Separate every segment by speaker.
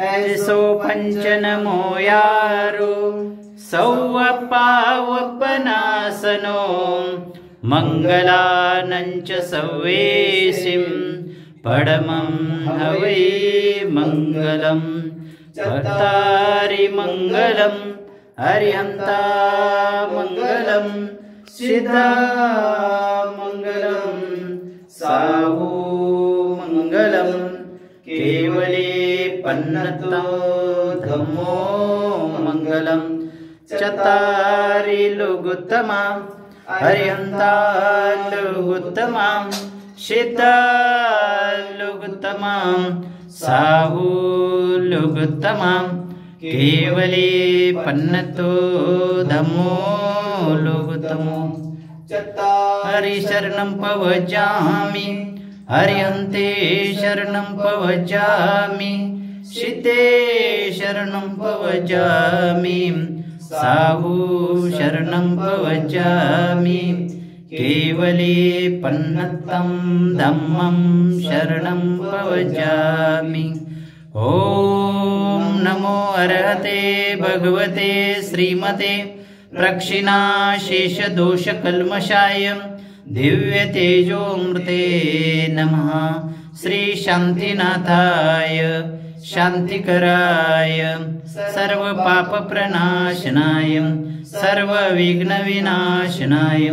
Speaker 1: ऐसो पंचन मोयारो सौवपावपनासनो मंगलानंच सव्वेसिं पडमं हवै मंगलम चत्तारि मंगलम हरिहंता मंगलम सिद्धा मंगलम साहू मंगलम केवले पन्नतो धम्मो मंगलम चत्तारि लघुत्तमा हरिहंता लघुत्तमा सिद्धा लघुत्तमा साहू लघुत्तमा केवले पन्नतो धम्मो लघुत्तमो हरि शरणं पवजामि हरिहन्ते शरणं पवजामि सिद्धे शरणं पवजामि साहू शरणं पवजामि केवले पन्नतं धम्मं शरणं पवजामि। ओम नमो अर्हते भगवते श्रीमते प्रक्षिणाशेषदोषकल्मषाय दिव्य तेजोमृते नमः। श्री शांतिनाथाय शांतिकराय सर्व पाप प्रणाशनाय सर्व विघ्न विनाशनाय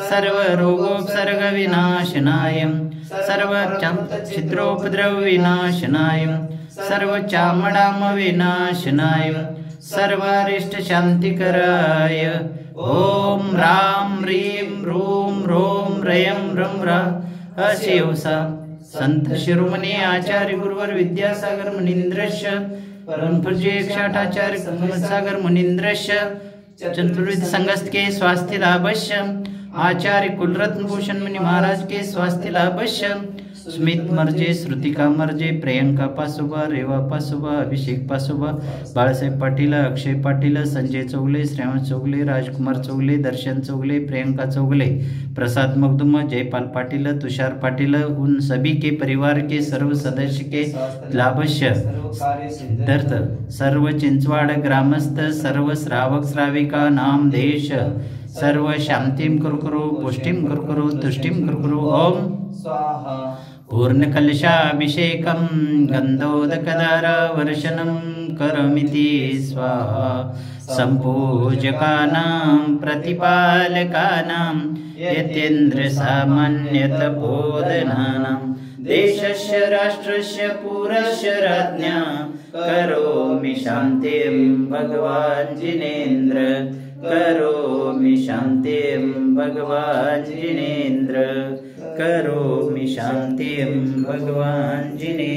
Speaker 1: सर्व रोगोपसर्ग विनाशनाय सर्व छिद्रोपद्रव विनाशनाय सर्व चामडाम विनाशनाय सर्वारिष्ट शांतिकराय ओम राम ह्रीं रूम रोम रयं रम रा अशिवसा। संत शिरोमणी आचार्य गुरुवर विद्यासागर मुनींद्रस्य परमपूज्य 108 आचार्य सागर मुनींद्रस्य चतुर्विध संगस्त के स्वास्थ्य लाभस्य आचार्य कुलरत्न भूषण मुनि महाराज के स्वास्थ्य लाभस्य स्मित मर्जे श्रुतिका मर्जे प्रियंका पासुबा रेवा पासुबा अभिषेक पासुबा बाळासाहेब पाटील अक्षय पाटील संजय चौगले श्रावण चौगले राजकुमार चौगले दर्शन चौगले प्रियंका चौगले प्रसाद मखदूम जयपाल पाटील तुषार पाटील उन सभी के परिवार के सर्व सदस्य के लाभस्य सिद्धार्थ सर्व चिंचवाड़ ग्रामस्थ सर्व श्रावक श्राविका नाम देश सर्व शांतिं कुरकुरु पुष्टिं कुरकुरु तुष्टिं कुरकुरु ओम स्वाहा। पूर्णकलशाभिषेकं गन्धोदकधारावर्षणं करोमीति स्वाहा। सम्पूजकानां प्रतिपालकानां यतेन्द्रसामान्यतपोधनानां देशस्य राष्ट्रस्य पुरस्य राज्ञा करोमि शान्तिं भगवान् जिनेन्द्र करोमि शान्तिं भगवान् जिनेन्द्र करोमि शान्तिं भगवान् जिनेन्द्र।